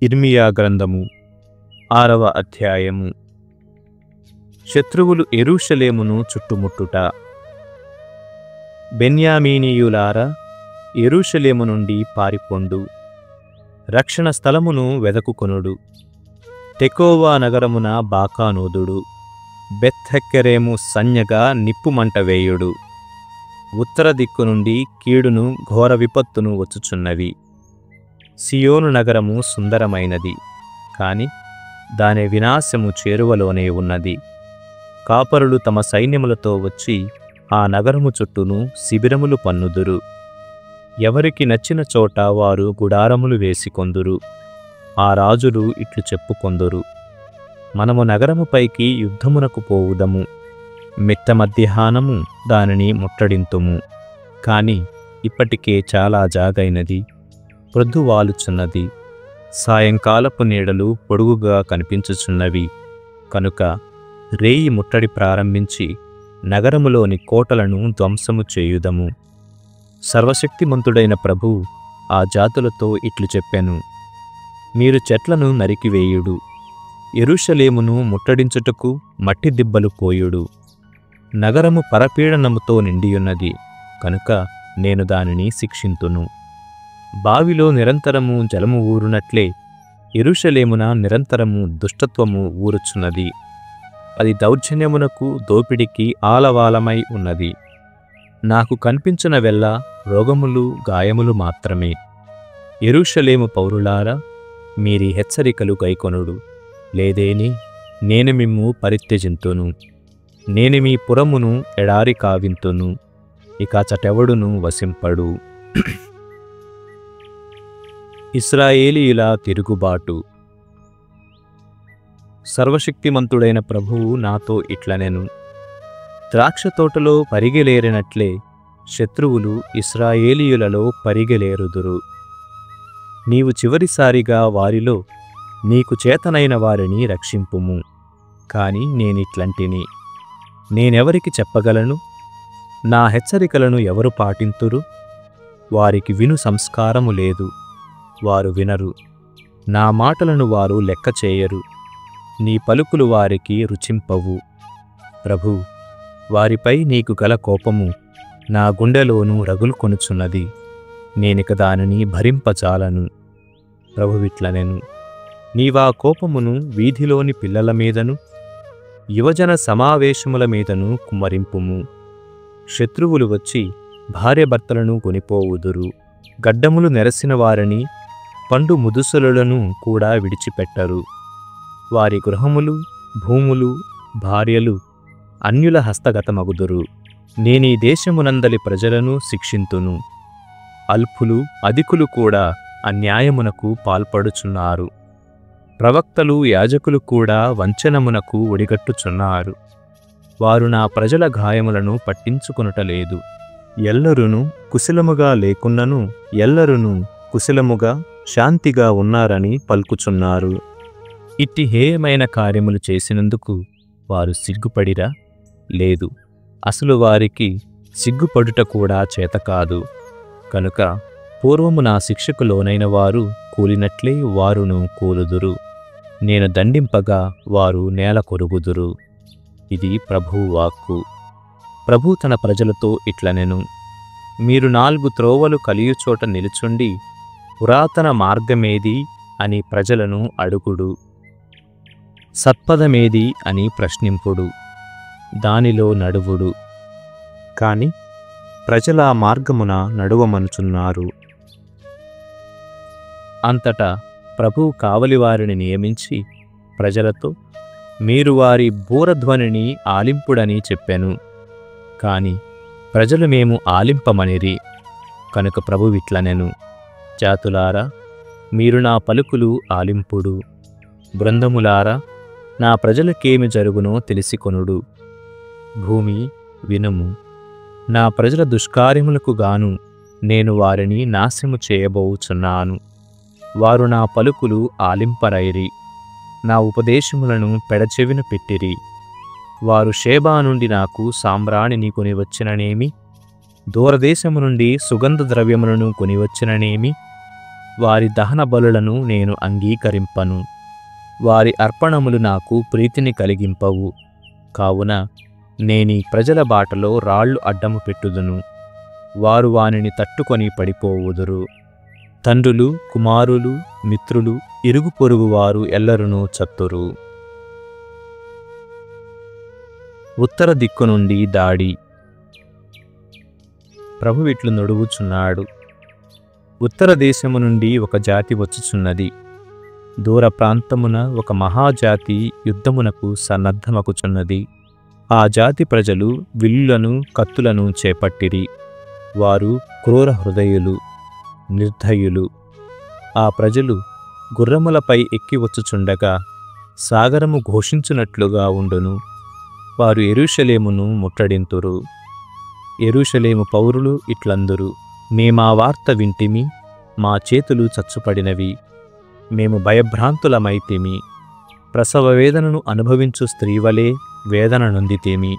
ఇర్మియా గ్రంథము 6వ అధ్యాయము. శత్రువులు యెరూషలేమును చుట్టుముట్టుట. బెన్యామీనీయులారా, యెరూషలేము నుండి పారిపొండు, రక్షణ స్థలమును వెదకుకొనుడు. తెకోవా నగరమున బాకానూదుడు, బెత్హెక్కెరేము సన్యగా నిప్పుమంట వేయుడు. ఉత్తర దిక్కు నుండి కీడును ఘోర విపత్తును వచ్చుచున్నవి. సియోను నగరము సుందరమైనది, కాని దాని వినాశము చేరువలోనే ఉన్నది. కాపరులు తమ సైన్యములతో వచ్చి ఆ నగరము చుట్టూను శిబిరములు పన్నుదురు. ఎవరికి నచ్చిన చోట వారు గుడారములు వేసికొందురు. ఆ రాజులు ఇట్లు చెప్పుకొందురు: మనము నగరముపైకి యుద్ధమునకు పోవుదము, మిట్ట మధ్యాహ్నము దానిని ముట్టడింతుము. కాని ఇప్పటికే చాలా జాగైనది, ప్రొద్దువాలుచున్నది, సాయంకాలపు నీడలు పొడుగుగా కనిపించుచున్నవి. కనుక రేయి ముట్టడి ప్రారంభించి నగరములోని కోటలను ధ్వంసము చేయుదము. సర్వశక్తిమంతుడైన ప్రభువు ఆ జాతులతో ఇట్లు చెప్పెను: మీరు చెట్లను నరికివేయుడు, యెరూషలేమును ముట్టడించుటకు మట్టి దిబ్బలు పోయుడు. నగరము పరపీడనముతో నిండియున్నది, కనుక నేను దానిని శిక్షింతును. బావిలో నిరంతరము జలము ఊరునట్లే యెరూషలేమున నిరంతరము దుష్టత్వము ఊరుచున్నది. అది దౌర్జన్యమునకు దోపిడికి ఆలవాలమై ఉన్నది. నాకు కనిపించినవెల్లా రోగములు గాయములు మాత్రమే. యెరూషలేము పౌరులారా, మీరీ హెచ్చరికలు గైకొనుడు, లేదేని నేను మిమ్ము పరిత్యజింతును. నేను మీ పురమును ఎడారి కావింతును, ఇక చటెవడును వసింపడు. ఇశ్రాయేలీయుల తిరుగుబాటు. సర్వశక్తిమంతుడైన ప్రభువు నాతో ఇట్లనెను: ద్రాక్షతోటలో పరిగెలేరినట్లే శత్రువులు ఇశ్రాయేలీయులలో పరిగెలేరుదురు. నీవు చివరిసారిగా వారిలో నీకు చేతనైన వారిని రక్షింపుము. కాని నేనిట్లంటిని: నేనెవరికి చెప్పగలను? నా హెచ్చరికలను ఎవరు పాటింతురు? వారికి విను సంస్కారము లేదు, వారు వినరు. నా మాటలను వారు లెక్క చేయరు, నీ పలుకులు వారికి రుచింపవు. ప్రభూ, వారిపై నీకు గల కోపము నా గుండెలోనూ రగులుకొనుచున్నది, నేనిక దానిని భరింపజాలను. ప్రభువిట్లనెను: నీవా కోపమును వీధిలోని పిల్లల మీదను యువజన సమావేశముల మీదను కుమ్మరింపుము. శత్రువులు వచ్చి భార్యభర్తలను కొనిపోవుదురు, గడ్డములు నెరసిన వారిని పండు ముదుసలులను కూడా విడిచిపెట్టరు. వారి గృహములు, భూములు, భార్యలు అన్యుల హస్తగతమగుదురు. నేనీ దేశమునందలి ప్రజలను శిక్షింతును. అల్పులు అధికులు కూడా అన్యాయమునకు పాల్పడుచున్నారు. ప్రవక్తలు యాజకులు కూడా వంచనమునకు ఒడిగట్టుచున్నారు. వారు నా ప్రజల గాయములను పట్టించుకొనుటలేదు. ఎల్లరును కుశలముగా లేకున్నను ఎల్లరును కుశలముగా శాంతిగా ఉన్నారని పలుకుచున్నారు. ఇట్టి హేయమైన కార్యములు చేసినందుకు వారు సిగ్గుపడిరా? లేదు, అసలు వారికి సిగ్గుపడుట కూడా చేతకాదు. కనుక పూర్వము నా శిక్షకు లోనైన వారు కూలినట్లే వారును కూలుదురు. నేను దండింపగా వారు నేల కొరుగుదురు. ఇది ప్రభువు వాక్కు. ప్రభు తన ప్రజలతో ఇట్లనెను: మీరు 4 త్రోవలు కలియుచోట నిలుచుండి పురాతన మార్గమేది అని ప్రజలను అడుగుడు, సత్పదమేది అని ప్రశ్నింపుడు, దానిలో నడువుడు. కాని ప్రజల మార్గమున నడువమనుచున్నారు. అంతటా ప్రభువు కావలివారిని నియమించి ప్రజలతో, మీరు వారి బూరధ్వనిని ఆలింపుడని చెప్పెను. కాని ప్రజలు మేము ఆలింపమనిరి. కనుక ప్రభువిట్లనెను: జాతులారా, మీరు నా పలుకులు ఆలింపుడు. బృందములారా, నా ప్రజలకేమి జరుగునో తెలిసికొనుడు. భూమి వినుము, నా ప్రజల దుష్కార్యములకు గాను నేను వారిని నాశనము చేయబోచున్నాను. వారు నా పలుకులు ఆలింపరైరి, నా ఉపదేశములను పెడచెవిన పెట్టిరి. వారు షేబా నుండి నాకు సాంబ్రాణిని కొనివచ్చిననేమి, దూరదేశము నుండి సుగంధ ద్రవ్యములను కొనివచ్చిననేమి, వారి దహన బలులను నేను అంగీకరింపను. వారి అర్పణములు నాకు ప్రీతిని కలిగింపవు. కావున నేనీ ప్రజల బాటలో రాళ్ళు అడ్డము పెట్టుదును. వారు వానిని తట్టుకొని పడిపోవుదురు. తండ్రులు, కుమారులు, మిత్రులు, ఇరుగు పొరుగు వారు ఎల్లరునూ చత్తురు. ఉత్తర దిక్కు నుండి దాడి. ప్రభు ఇట్లు నొడుగుచున్నాడు. ఉత్తర దేశము నుండి ఒక జాతి వచ్చుచున్నది. దూర ప్రాంతమున ఒక మహాజాతి యుద్ధమునకు సన్నద్ధమగుచున్నది. ఆ జాతి ప్రజలు విల్లులను కత్తులను చేపట్టిరి. వారు క్రూర హృదయులు, నిర్దయులు. ఆ ప్రజలు గుర్రములపై ఎక్కి వచ్చుచుండగా సాగరము ఘోషించునట్లుగా ఉండును. వారు యెరూషలేమును ముట్టడింతురు. యెరూషలేము పౌరులు ఇట్లందురు: మేమా వార్త వింటిమి, మా చేతులు చచ్చుపడినవి, మేము భయభ్రాంతులమైతిమి. ప్రసవ వేదనను అనుభవించు స్త్రీవలే వేదన నొందితేమి.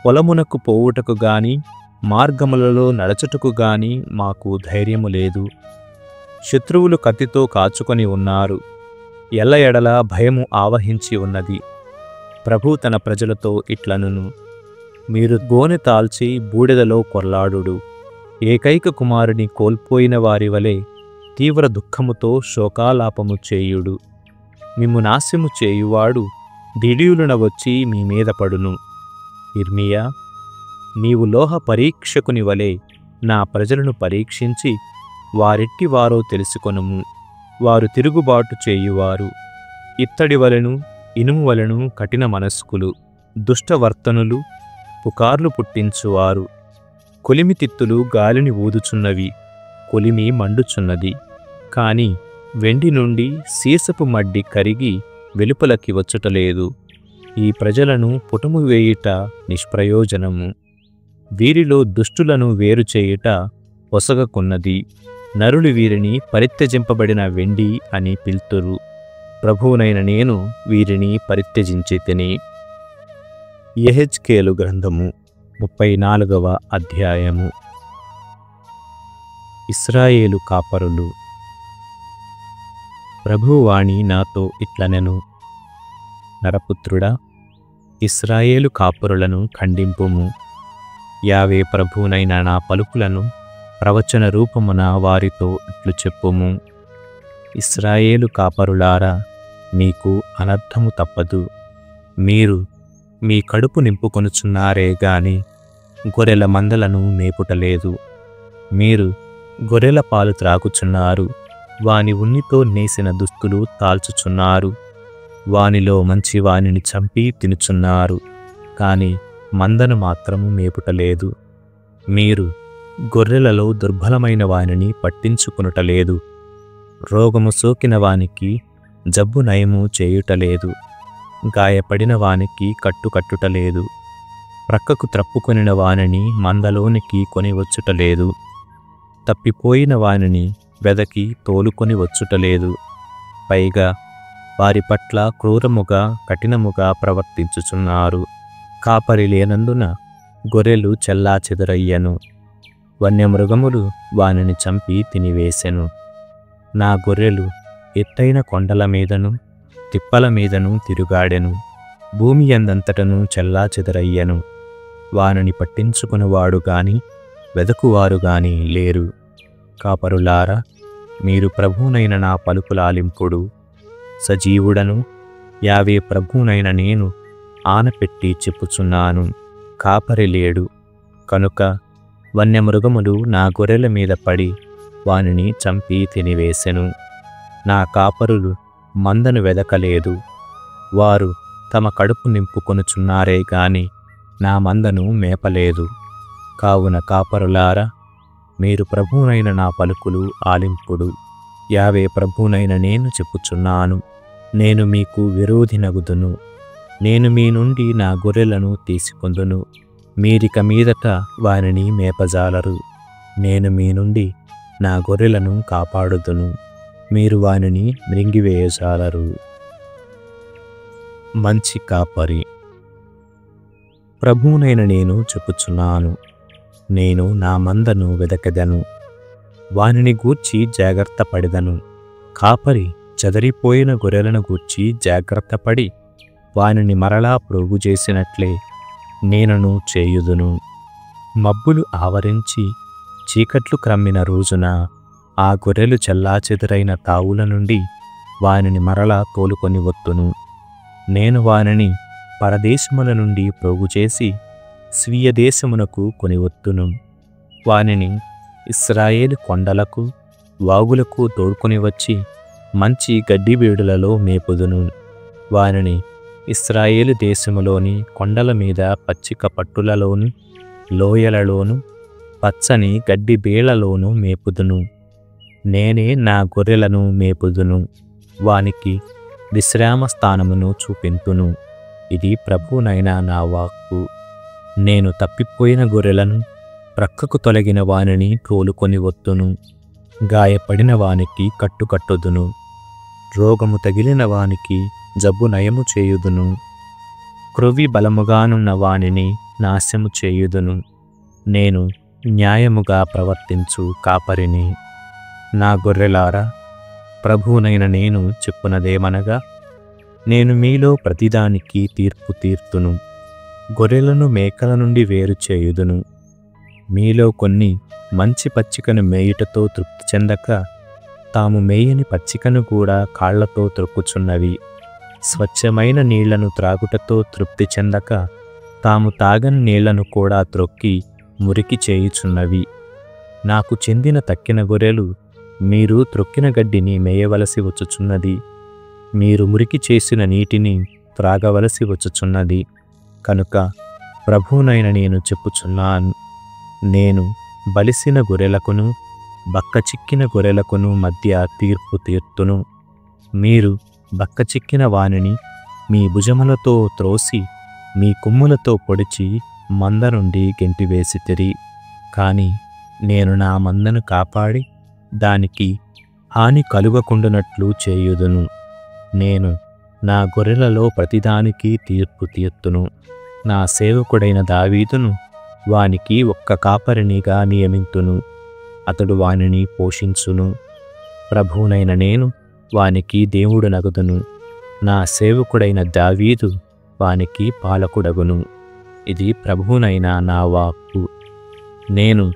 పొలమునకు పోవుటకు గాని మార్గములలో నడచుటకు గాని మాకు ధైర్యము లేదు. శత్రువులు కత్తితో కాచుకొని ఉన్నారు. ఎల్ల ఎడల భయము ఆవహించి ఉన్నది. ప్రభు తన ప్రజలతో ఇట్లనును: మీరు గోనె తాల్చి బూడిదలో కొర్లాడుడు. ఏకైక కుమారుని కోల్పోయిన వారి వలె తీవ్ర దుఃఖముతో శోకాలాపము చేయుడు. మిమ్ము నాశము చేయువాడు దిడియులున వచ్చి మీ మీద పడును. ఇర్మియా, నీవు లోహ పరీక్షకుని వలె నా ప్రజలను పరీక్షించి వారెట్టి వారో తెలుసుకొనుము. వారు తిరుగుబాటు చేయువారు, ఇత్తడి వలెను ఇనుము వలెను కఠిన మనస్కులు, దుష్టవర్తనులు, పుకార్లు పుట్టించువారు. కొలిమితిత్తులు గాలిని ఊదుచున్నవి, కొలిమి మండుచున్నది. కాని వెండి నుండి సీసపు మడ్డి కరిగి వెలుపలకి వచ్చుటలేదు. ఈ ప్రజలను పుటము వేయుట నిష్ప్రయోజనము. వీరిలో దుష్టులను వేరు చేయుట పొసగకున్నది. నరులు వీరిని పరిత్యజింపబడిన వెండి అని పిల్తురు. ప్రభువునైన నేను వీరిని పరిత్యజించితిని. యెహెజ్కేలు గ్రంథము 34వ అధ్యాయము. ఇశ్రాయేలు కాపరులు. ప్రభువాణి నాతో ఇట్లనెను: నరపుత్రుడా, ఇశ్రాయేలు కాపురులను ఖండింపుము. యావే ప్రభువునైన నా పలుకులను ప్రవచన రూపమున వారితో ఇట్లు చెప్పుము: ఇశ్రాయేలు కాపరులారా, మీకు అనర్థము తప్పదు. మీరు మీ కడుపు నింపుకొనుచున్నారే గాని గొర్రెల మందలను మేపుటలేదు. మీరు గొర్రెల పాలు త్రాగుచున్నారు, వాని ఉన్నితో నేసిన దుస్తులు తాల్చుచున్నారు, వానిలో మంచి వానిని చంపి తినుచున్నారు, కాని మందను మాత్రము మేపుటలేదు. మీరు గొర్రెలలో దుర్బలమైన వానిని పట్టించుకొనుటలేదు, రోగము సోకిన వానికి జబ్బు నయము చేయుటలేదు, గాయపడిన వానికి కట్టుటలేదు, ప్రక్కకు త్రప్పుకొనిన వానిని మందలోనికి కొనివచ్చుటలేదు, తప్పిపోయిన వానిని వెదకి తోలుకొని వచ్చుటలేదు. పైగా వారి పట్ల క్రూరముగా కఠినముగా ప్రవర్తించుచున్నారు. కాపరి లేనందున గొర్రెలు చెల్లాచెదరయ్యను, వన్యమృగములు వానిని చంపి తినివేసెను. నా గొర్రెలు ఎత్తైన కొండల మీదను తిప్పల మీదను తిరుగాడెను, భూమి యందంతటను చెల్లాచెదరయ్యను. వానిని పట్టించుకునివాడు గాని వెదకువారు గాని లేరు. కాపరులారా, మీరు ప్రభువునైన నా పలుకులాలింపుడు. సజీవుడను యావే ప్రభువునైన నేను ఆనపెట్టి చెప్పుచున్నాను. కాపరి లేడు కనుక వన్యమృగములు నా గొర్రెల మీద పడి వానిని చంపి తినివేసెను. నా కాపరులు మందను వెదకలేదు. వారు తమ కడుపు నింపుకొనుచున్నారే గాని నా మందను మేపలేదు. కావున కాపరులారా, మీరు ప్రభువునైన నా పలుకులు ఆలింపుడు. యావే ప్రభువునైన నేను చెప్పుచున్నాను. నేను మీకు విరోధినగుదును. నేను మీ నుండి నా గొర్రెలను తీసుకొందును. మీరిక మీదట వానిని మేపజాలరు. నేను మీ నుండి నా గొర్రెలను కాపాడుదును. మీరు వానిని మృంగివేయజాలరు. మంచి కాపరి. ప్రభువునైన నేను చెప్పుచున్నాను. నేను నా మందను వెదకెదను, వానిని గూర్చి జాగ్రత్త పడెదను. కాపరి చెదరిపోయిన గొర్రెలను గూర్చి జాగ్రత్తపడి వానిని మరలా ప్రోగు చేసినట్లే నేనను చేయుదును. మబ్బులు ఆవరించి చీకట్లు క్రమ్మిన రోజున ఆ గొర్రెలు చెల్లాచెదురైన తావుల నుండి వానిని మరలా తోలుకొని వత్తును. నేను వానిని పరదేశముల నుండి ప్రోగుచేసి స్వీయ దేశమునకు కొనివత్తును. వానిని ఇశ్రాయేలు కొండలకు వాగులకు తోడుకొని వచ్చి మంచి గడ్డిబీడులలో మేపుదును. వానిని ఇశ్రాయేలు దేశములోని కొండల మీద పచ్చిక పట్టులలోను లోయలలోను పచ్చని గడ్డి బీళ్లలోను మేపుదును. నేనే నా గొర్రెలను మేపుదును. వానికి విశ్రామ స్థానమును చూపింతును. ఇది ప్రభువునైన నా వాక్కు. నేను తప్పిపోయిన గొర్రెలను ప్రక్కకు తొలగిన వానిని తోలుకొని వత్తును. గాయపడిన వానికి కట్టుకట్టుదును. రోగము తగిలిన వానికి జబ్బు నయము చేయుదును. క్రొవ్వి బలముగానున్న వానిని నాశము చేయుదును. నేను న్యాయముగా ప్రవర్తించు కాపరిని. నా గొర్రెలారా, ప్రభువునైన నేను చెప్పునదేమనగా, నేను మీలో ప్రతిదానికి తీర్పు తీర్తును. గొర్రెలను మేకల నుండి వేరు చేయుదును. మీలో కొన్ని మంచి పచ్చికను మేయుటతో తృప్తి చెందక తాము మేయని పచ్చికను కూడా కాళ్లతో త్రొక్కుచున్నవి. స్వచ్ఛమైన నీళ్లను త్రాగుటతో తృప్తి చెందక తాము తాగని నీళ్లను కూడా త్రొక్కి మురికి చేయుచున్నవి. నాకు చెందిన తక్కిన గొర్రెలు మీరు త్రొక్కిన గడ్డిని మేయవలసి వచ్చుచున్నది. మీరు మురికి చేసిన నీటిని త్రాగవలసి వచ్చుచున్నది. కనుక ప్రభువునైన నేను చెప్పుచున్నాను, నేను బలిసిన గొర్రెలకును బక్కచిక్కిన గొర్రెలకును మధ్య తీర్పు తీర్తును. మీరు బక్కచిక్కిన వానిని మీ భుజములతో త్రోసి మీ కొమ్ములతో పొడిచి మంద నుండి గెంటివేసితిరి. కాని నేను నా మందను కాపాడి దానికి హాని కలుగకుండునట్లు చేయుదును. నేను నా గొర్రెలలో ప్రతిదానికి తీర్పు తీర్తును. నా సేవకుడైన దావీదును వానికి ఒక్క కాపరినిగా నియమింతును. అతడు వానిని పోషించును. ప్రభువునైన నేను వానికి దేవుడు నగుదును. నా సేవకుడైన దావీదు వానికి పాలకుడగును. ఇది ప్రభువునైన నా వాక్కు. నేను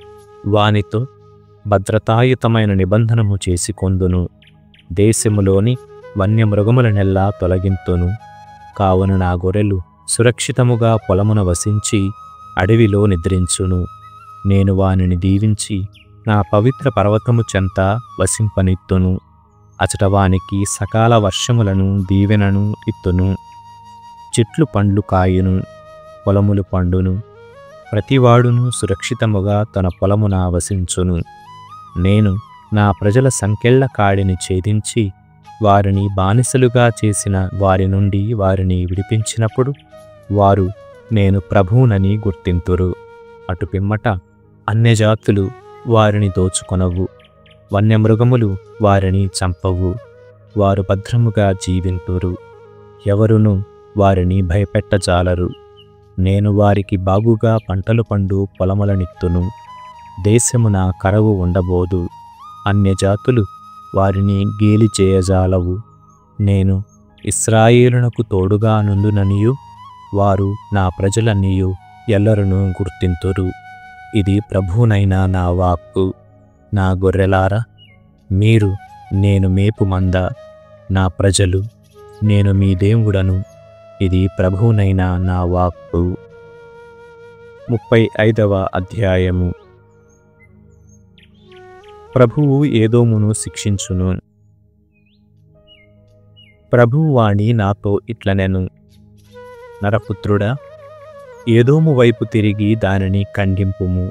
వానితో భద్రతాయుతమైన నిబంధనము చేసుకొందును. దేశములోని వన్యమృగములనెల్లా తొలగింతును. కావున నా గొర్రెలు సురక్షితముగా పొలమున వసించి అడవిలో నిద్రించును. నేను వానిని దీవించి నా పవిత్ర పర్వతము చెంత వసింపనిత్తును. అచట వానికి సకాల వర్షములను దీవెనను ఇత్తును. చెట్లు పండ్లు కాయును, పొలములు పండును. ప్రతివాడును సురక్షితముగా తన పొలమున వసించును. నేను నా ప్రజల సంకెళ్ల కాడిని ఛేదించి వారిని బానిసలుగా చేసిన వారి నుండి వారిని విడిపించినప్పుడు వారు నేను ప్రభువునని గుర్తింతురు. అటు పిమ్మట అన్యజాతులు వారిని దోచుకొనవు, వన్యమృగములు వారిని చంపవు. వారు భద్రముగా జీవింతురు. ఎవరును వారిని భయపెట్టజాలరు. నేను వారికి బాగుగా పంటలు పండు పొలములనిత్తును. దేశమున కరవు ఉండబోదు. అన్యజాతులు వారిని గేలి చేయజాలవు. నేను ఇశ్రాయేలునకు తోడుగా నుండుననియు వారు నా ప్రజలనియు ఎల్లరును గుర్తింతురు. ఇది ప్రభువునైన నా వాక్కు. నా గొర్రెలారా, మీరు నేను మేపు మంద, నా ప్రజలు నేను మీ దేవుడను. ఇది ప్రభువునైన నా వాక్కు. 35వ అధ్యాయము. ప్రభువు ఏదోమును శిక్షించును. ప్రభువు వాణి నాతో ఇట్లనెను, నరపుత్రుడా, ఏదోము వైపు తిరిగి దానిని ఖండింపుము.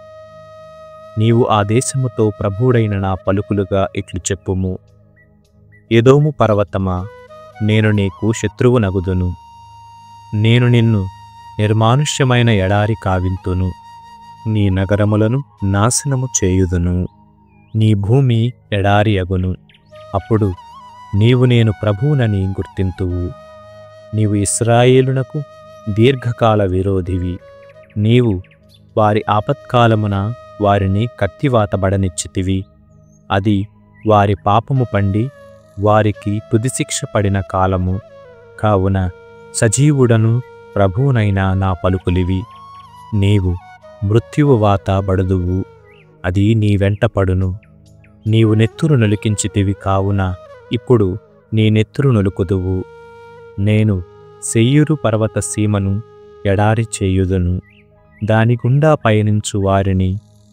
నీవు ఆ దేశముతో ప్రభువుడైన నా పలుకులుగా ఇట్లు చెప్పుము. ఏదోము పర్వతమా, నేను నీకు శత్రువునగుదును. నేను నిన్ను నిర్మానుష్యమైన ఎడారి కావింతును. నీ నగరములను నాశనము చేయుదును. నీ భూమి ఎడారి అగును. అప్పుడు నీవు నేను ప్రభువునని గుర్తింతువు. నీవు ఇశ్రాయేలునకు దీర్ఘకాల విరోధివి. నీవు వారి ఆపత్కాలమున వారిని కత్తివాతబడనిచ్చితివి. అది వారి పాపము పండి వారికి తుదిశిక్ష పడిన కాలము. కావున సజీవుడను ప్రభువునైన నా పలుకులివి. నీవు మృత్యువు వాత బడుదువు, అది నీ వెంట పడును. నీవు నెత్తురు నొలికించితివి కావున ఇప్పుడు నీ నెత్తురు నొలుకుదువు. నేను శెయ్యూరు పర్వత సీమను ఎడారి చేయుదును, దాని గుండా పయనించు వారిని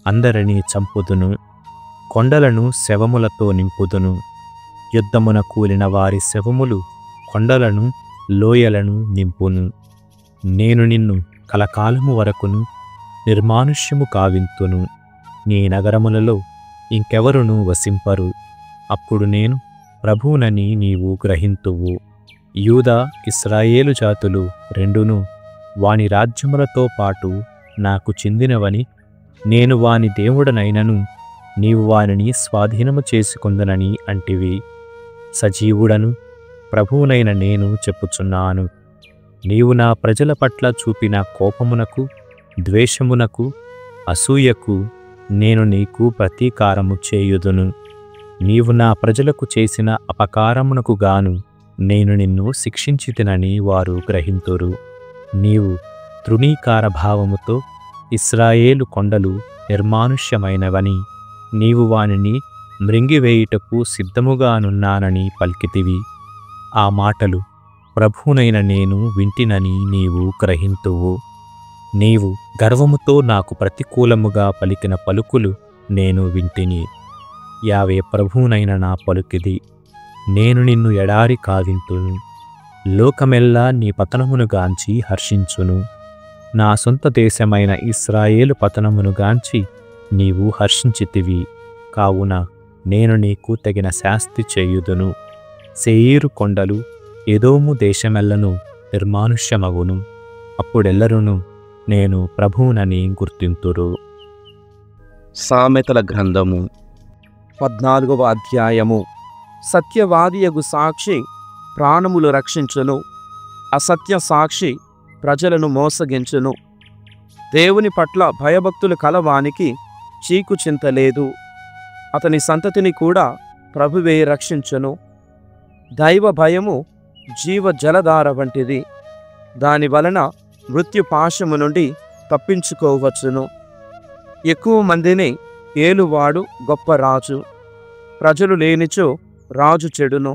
అందరినీ చంపుదును. కొండలను శవములతో నింపుదును, యుద్ధమున కూలిన వారి శవములు కొండలను లోయలను నింపును. నేను నిన్ను కలకాలము వరకును నిర్మానుష్యము కావింతును. నీ నగరములలో ఇంకెవరునూ వసింపరు. అప్పుడు నేను ప్రభువునని నీవు గ్రహింతువు. యూదా ఇశ్రాయేలు జాతులు రెండును వాని రాజ్యములతో పాటు నాకు చెందినవని, నేను వాని దేవుడనైనను నీవు వానిని స్వాధీనము చేసుకుందనని అంటివి. సజీవుడను ప్రభువునైన నేను చెప్పుచున్నాను. నీవు నా ప్రజల పట్ల చూపిన కోపమునకు, ద్వేషమునకు, అసూయకు నేను నీకు ప్రతీకారము చేయుదును. నీవు నా ప్రజలకు చేసిన అపకారమునకు గాను నేను నిన్ను శిక్షించితినని వారు గ్రహింతురు. నీవు తృణీకార భావముతో ఇశ్రాయేలు కొండలు నిర్మానుష్యమైనవని, నీవు వానిని మృంగివేయుటకు సిద్ధముగానున్నానని పలికితివి. ఆ మాటలు ప్రభువునైన నేను వింటినని నీవు గ్రహింతువు. నీవు గర్వముతో నాకు ప్రతికూలముగా పలికిన పలుకులు నేను వింటిని. యావే ప్రభువునైన నా పలుకిది. నేను నిన్ను ఎడారి కావింతును, లోకమెల్లా నీ పతనమును గాంచి హర్షించును. నా సొంత దేశమైన ఇశ్రాయేలు పతనమును గాంచి నీవు హర్షించితివి. కావున నేను నీకు తగిన శాస్తి చేయుదును. శెయీరు కొండలు ఎదోము దేశమెల్లను నిర్మానుష్యమగును. అప్పుడెల్లరును నేను ప్రభువునని గుర్తింతురు. సామెతల గ్రంథము 14వ అధ్యాయము. సత్యవాదియగు సాక్షి ప్రాణములు రక్షించును, అసత్య సాక్షి ప్రజలను మోసగించును. దేవుని పట్ల భయభక్తులు కలవానికి చీకు చింత లేదు, అతని సంతతిని కూడా ప్రభువే రక్షించును. దైవ భయము జీవ జలధార వంటిది, దాని వలన మృత్యు పాశము నుండి తప్పించుకోవచ్చును. ఎక్కువ మందిని ఏలువాడు గొప్ప రాజు, ప్రజలు లేనిచో రాజు చెడును.